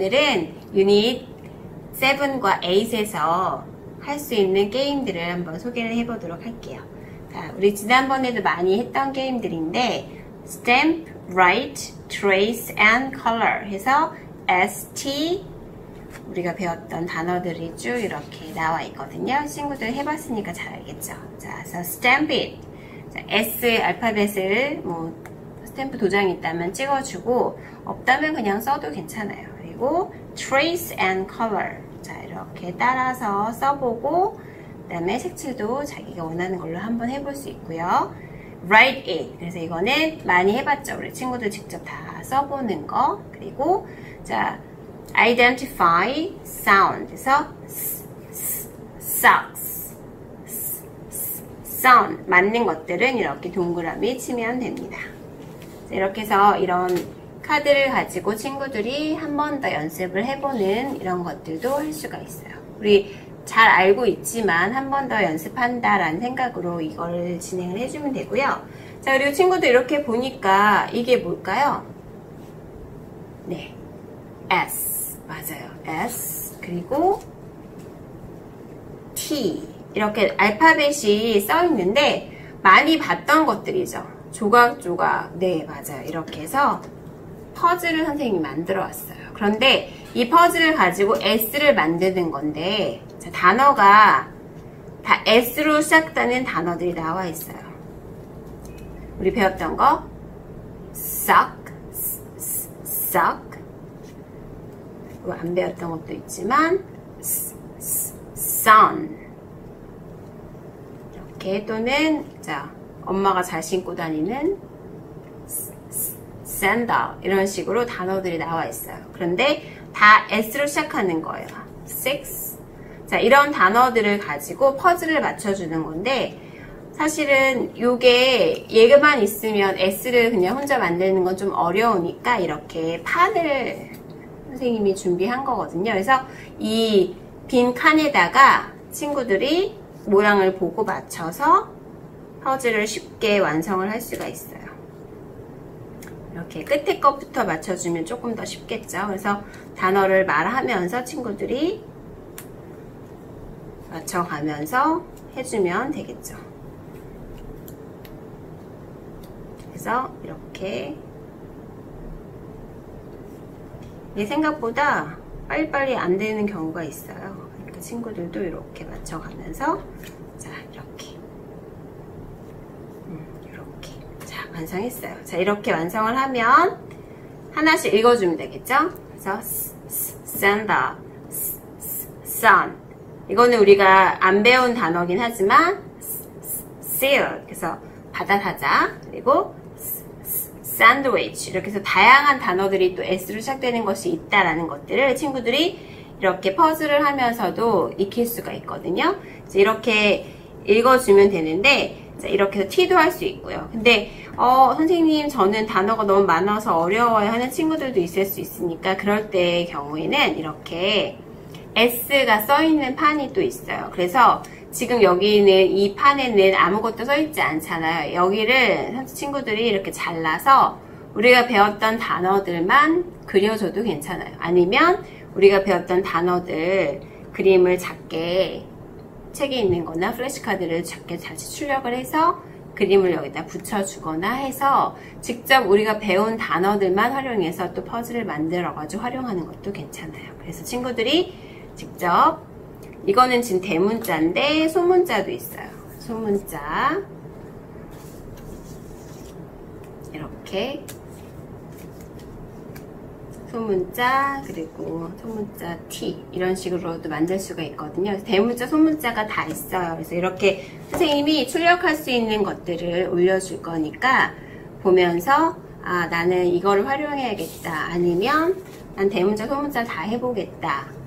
오늘은 유닛 7과 8에서 할 수 있는 게임들을 한번 소개를 해보도록 할게요. 자, 우리 지난번에도 많이 했던 게임들인데 Stamp, Write, Trace, and Color 해서 ST 우리가 배웠던 단어들이 쭉 이렇게 나와 있거든요. 친구들 해봤으니까 잘 알겠죠. 자, 그래서 Stamp it. 자, S 알파벳을 스탬프 도장이 있다면 찍어주고 없다면 그냥 써도 괜찮아요. 그리고 Trace and Color. 자, 이렇게 따라서 써보고 그 다음에 색칠도 자기가 원하는 걸로 한번 해볼 수 있고요. Write it. 그래서 이거는 많이 해봤죠. 우리 친구들 직접 다 써보는 거. 그리고 자, Identify sound. 그래서 socks. sound. 맞는 것들은 이렇게 동그라미 치면 됩니다. 자, 이렇게 해서 이런 카드를 가지고 친구들이 한 번 더 연습을 해보는 이런 것들도 할 수가 있어요. 우리 잘 알고 있지만 한 번 더 연습한다라는 생각으로 이걸 진행을 해주면 되고요. 자, 그리고 친구들 이렇게 보니까 이게 뭘까요? 네, S. 맞아요. S. 그리고 T. 이렇게 알파벳이 써 있는데 많이 봤던 것들이죠. 조각조각. 네, 맞아요. 이렇게 해서 퍼즐을 선생님이 만들어 왔어요. 그런데 이 퍼즐을 가지고 S를 만드는 건데 자, 단어가 다 S로 시작되는 단어들이 나와 있어요. 우리 배웠던 거 sock, sock. 안 배웠던 것도 있지만 sun 이렇게 또는 자 엄마가 잘 신고 다니는 sandal 이런 식으로 단어들이 나와 있어요. 그런데 다 S로 시작하는 거예요. six. 자, 이런 단어들을 가지고 퍼즐을 맞춰주는 건데 사실은 이게 얘만 있으면 S를 그냥 혼자 만드는 건 좀 어려우니까 이렇게 판을 선생님이 준비한 거거든요. 그래서 이 빈 칸에다가 친구들이 모양을 보고 맞춰서 퍼즐을 쉽게 완성을 할 수가 있어요. 이렇게 끝에 것부터 맞춰주면 조금 더 쉽겠죠. 그래서 단어를 말하면서 친구들이 맞춰가면서 해주면 되겠죠. 그래서 이렇게 이게 생각보다 빨리빨리 안 되는 경우가 있어요. 그러니까 친구들도 이렇게 맞춰가면서 자, 이렇게 자, 완성했어요. 자, 이렇게 완성을 하면 하나씩 읽어주면 되겠죠? 그래서 sandal, sun 이거는 우리가 안 배운 단어긴 하지만 seal 그래서 바다 사자 그리고 sandwich 이렇게 해서 다양한 단어들이 또 S로 시작되는 것이 있다라는 것들을 친구들이 이렇게 퍼즐을 하면서도 익힐 수가 있거든요. 이렇게 읽어주면 되는데 자, 이렇게 해서 T도 할 수 있고요. 근데 선생님 저는 단어가 너무 많아서 어려워요 하는 친구들도 있을 수 있으니까 그럴 때의 경우에는 이렇게 S가 써있는 판이 또 있어요. 그래서 지금 여기는 이 판에는 아무것도 써있지 않잖아요. 여기를 친구들이 이렇게 잘라서 우리가 배웠던 단어들만 그려줘도 괜찮아요. 아니면 우리가 배웠던 단어들 그림을 작게 책에 있는 거나 플래시카드를 작게 다시 출력을 해서 그림을 여기다 붙여주거나 해서 직접 우리가 배운 단어들만 활용해서 또 퍼즐을 만들어가지고 활용하는 것도 괜찮아요. 그래서 친구들이 직접 이거는 지금 대문자인데 소문자도 있어요. 소문자 이렇게 소문자 그리고 소문자 T 이런 식으로도 만들 수가 있거든요. 대문자 소문자가 다 있어요. 그래서 이렇게 선생님이 출력할 수 있는 것들을 올려줄 거니까 보면서 아 나는 이거를 활용해야겠다 아니면 난 대문자 소문자 다 해보겠다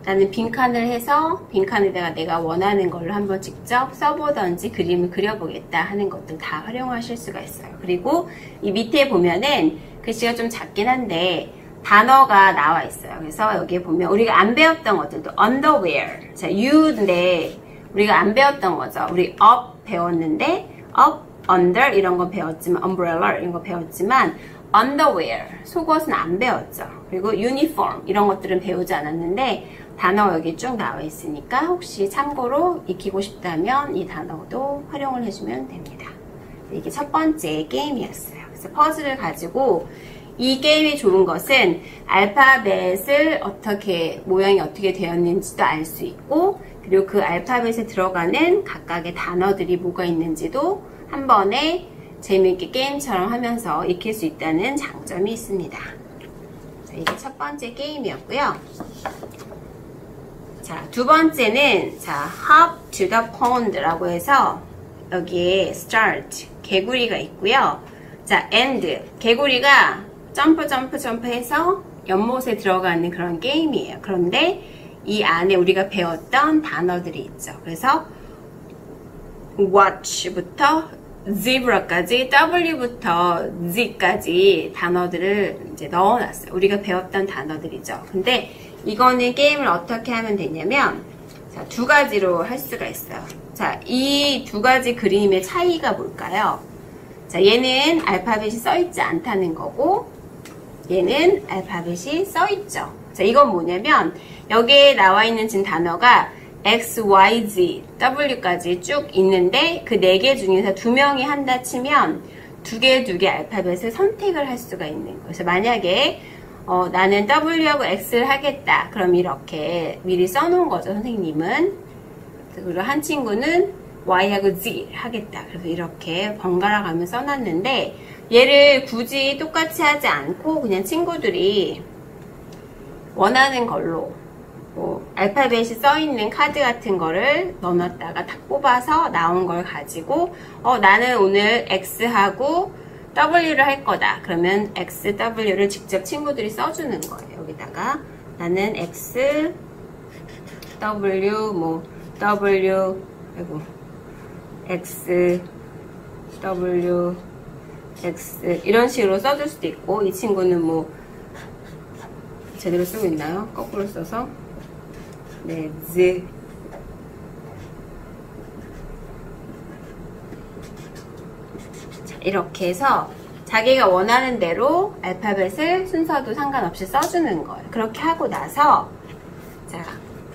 나는 빈칸을 해서 빈칸에다가 내가 원하는 걸로 한번 직접 써보던지 그림을 그려보겠다 하는 것들 다 활용하실 수가 있어요. 그리고 이 밑에 보면은 글씨가 좀 작긴 한데 단어가 나와 있어요. 그래서 여기에 보면 우리가 안 배웠던 것들도 underwear, 자, U인데 우리가 안 배웠던 거죠. 우리 up 배웠는데 up, under 이런 거 배웠지만 umbrella 이런 거 배웠지만 underwear, 속옷은 안 배웠죠. 그리고 uniform, 이런 것들은 배우지 않았는데 단어 여기 쭉 나와 있으니까 혹시 참고로 익히고 싶다면 이 단어도 활용을 해주면 됩니다. 이게 첫 번째 게임이었어요. 그래서 퍼즐을 가지고 이 게임이 좋은 것은 알파벳을 어떻게, 모양이 어떻게 되었는지도 알 수 있고, 그리고 그 알파벳에 들어가는 각각의 단어들이 뭐가 있는지도 한 번에 재미있게 게임처럼 하면서 익힐 수 있다는 장점이 있습니다. 자, 이게 첫 번째 게임이었고요. 자, 두 번째는, 자, hop to the pond라고 해서 여기에 start, 개구리가 있고요. 자, end, 개구리가 점프해서 연못에 들어가는 그런 게임이에요. 그런데 이 안에 우리가 배웠던 단어들이 있죠. 그래서 watch부터 zebra까지, W부터 Z까지 단어들을 이제 넣어놨어요. 우리가 배웠던 단어들이죠. 근데 이거는 게임을 어떻게 하면 되냐면, 자, 두 가지로 할 수가 있어요. 자, 이 두 가지 그림의 차이가 뭘까요? 자, 얘는 알파벳이 써있지 않다는 거고, 얘는 알파벳이 써있죠. 자, 이건 뭐냐면, 여기에 나와 있는 지금 단어가 X, Y, Z, W까지 쭉 있는데, 그 4개 중에서 2명이 한다 치면, 두 개 알파벳을 선택을 할 수가 있는 거예요. 그래서 만약에, 나는 W하고 X를 하겠다. 그럼 이렇게 미리 써놓은 거죠, 선생님은. 그리고 한 친구는 Y하고 Z 하겠다. 그래서 이렇게 번갈아 가며 써놨는데, 얘를 굳이 똑같이 하지 않고 그냥 친구들이 원하는 걸로 알파벳이 써있는 카드 같은 거를 넣어놨다가 딱 뽑아서 나온 걸 가지고 나는 오늘 X하고 W를 할 거다. 그러면 X, W를 직접 친구들이 써주는 거예요. 여기다가 나는 X, W, W, 아이고, X, W, X 이런 식으로 써줄 수도 있고, 이 친구는 제대로 쓰고 있나요? 거꾸로 써서 네, Z 자, 이렇게 해서 자기가 원하는 대로 알파벳을 순서도 상관없이 써주는 거예요. 그렇게 하고 나서 자,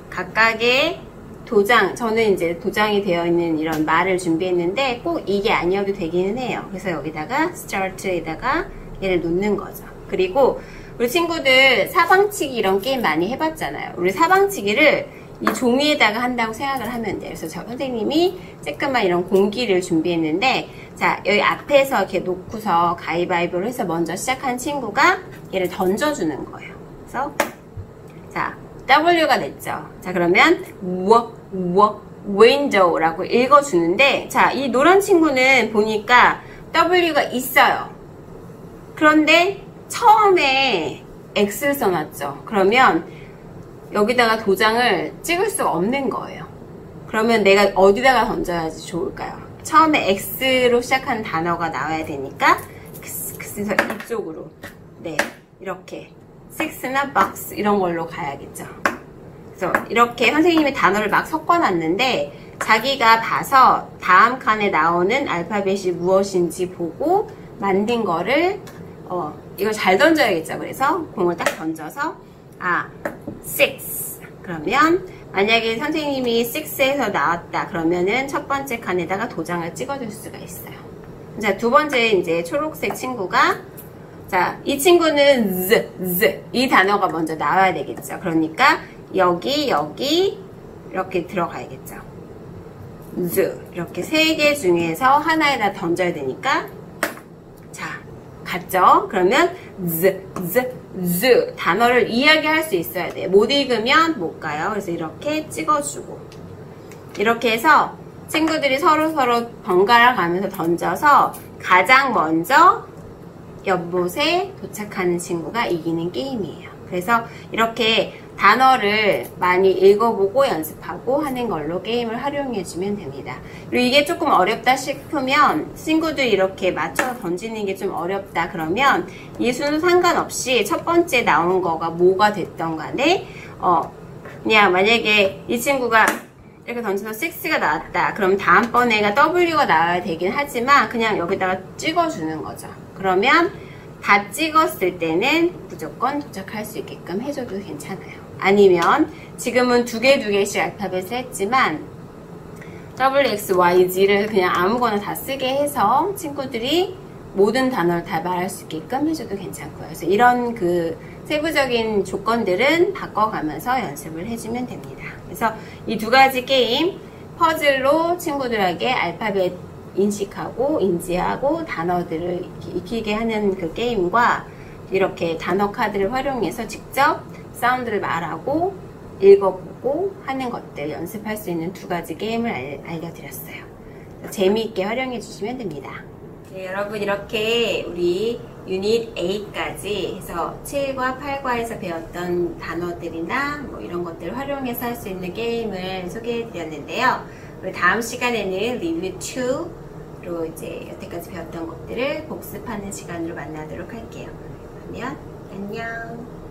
각각의 도장, 저는 이제 도장이 되어 있는 이런 말을 준비했는데 꼭 이게 아니어도 되기는 해요. 그래서 여기다가 start에다가 얘를 놓는 거죠. 그리고 우리 친구들 사방치기 이런 게임 많이 해봤잖아요. 우리 사방치기를 이 종이에다가 한다고 생각을 하면 돼요. 그래서 저 선생님이 조그만 이런 공기를 준비했는데, 자, 여기 앞에서 이렇게 놓고서 가위바위보를 해서 먼저 시작한 친구가 얘를 던져주는 거예요. 그래서 자, W가 됐죠. 자, 그러면 window라고 읽어주는데, 자, 이 노란 친구는 보니까 W가 있어요. 그런데 처음에 X를 써놨죠. 그러면 여기다가 도장을 찍을 수가 없는 거예요. 그러면 내가 어디다가 던져야지 좋을까요? 처음에 X로 시작하는 단어가 나와야 되니까 그래서 이쪽으로 네, 이렇게 six나 box 이런 걸로 가야겠죠. 그래서 이렇게 선생님이 단어를 막 섞어놨는데 자기가 봐서 다음 칸에 나오는 알파벳이 무엇인지 보고 만든 거를 이걸 잘 던져야겠죠. 그래서 공을 딱 던져서 six 그러면 만약에 선생님이 6에서 나왔다 그러면은 첫 번째 칸에다가 도장을 찍어줄 수가 있어요. 자, 두 번째 이제 초록색 친구가 자, 이 친구는 z 이 단어가 먼저 나와야 되겠죠. 그러니까 여기 이렇게 들어가야겠죠. z 이렇게 세 개 중에서 하나에다 던져야 되니까 자, 갔죠? 그러면 z 단어를 이야기할 수 있어야 돼요. 못 읽으면 못 가요. 그래서 이렇게 찍어주고 이렇게 해서 친구들이 서로 번갈아 가면서 던져서 가장 먼저 연못에 도착하는 친구가 이기는 게임이에요. 그래서 이렇게 단어를 많이 읽어보고 연습하고 하는 걸로 게임을 활용해주면 됩니다. 그리고 이게 조금 어렵다 싶으면 친구들 이렇게 맞춰서 던지는 게 좀 어렵다 그러면 이 순서 상관없이 첫 번째 나온 거가 뭐가 됐던 간에 그냥 만약에 이 친구가 이렇게 던져서 6가 나왔다 그럼 다음번에가 W가 나와야 되긴 하지만 그냥 여기다가 찍어주는 거죠. 그러면 다 찍었을 때는 무조건 도착할 수 있게끔 해줘도 괜찮아요. 아니면 지금은 두 개씩 알파벳을 했지만 W, X, Y, Z를 그냥 아무거나 다 쓰게 해서 친구들이 모든 단어를 다 말할 수 있게끔 해줘도 괜찮고요. 그래서 이런 그 세부적인 조건들은 바꿔가면서 연습을 해주면 됩니다. 그래서 이 두 가지 게임, 퍼즐로 친구들에게 알파벳 인식하고 인지하고 단어들을 익히게 하는 그 게임과 이렇게 단어 카드를 활용해서 직접 사운드를 말하고 읽어보고 하는 것들 연습할 수 있는 두 가지 게임을 알려드렸어요. 재미있게 활용해 주시면 됩니다. 네, 여러분 이렇게 우리 유닛 8까지 해서 7과 8과에서 배웠던 단어들이나 뭐 이런 것들을 활용해서 할 수 있는 게임을 소개해 드렸는데요. 우리 다음 시간에는 리뷰 2로 이제 여태까지 배웠던 것들을 복습하는 시간으로 만나도록 할게요. 그러면 안녕.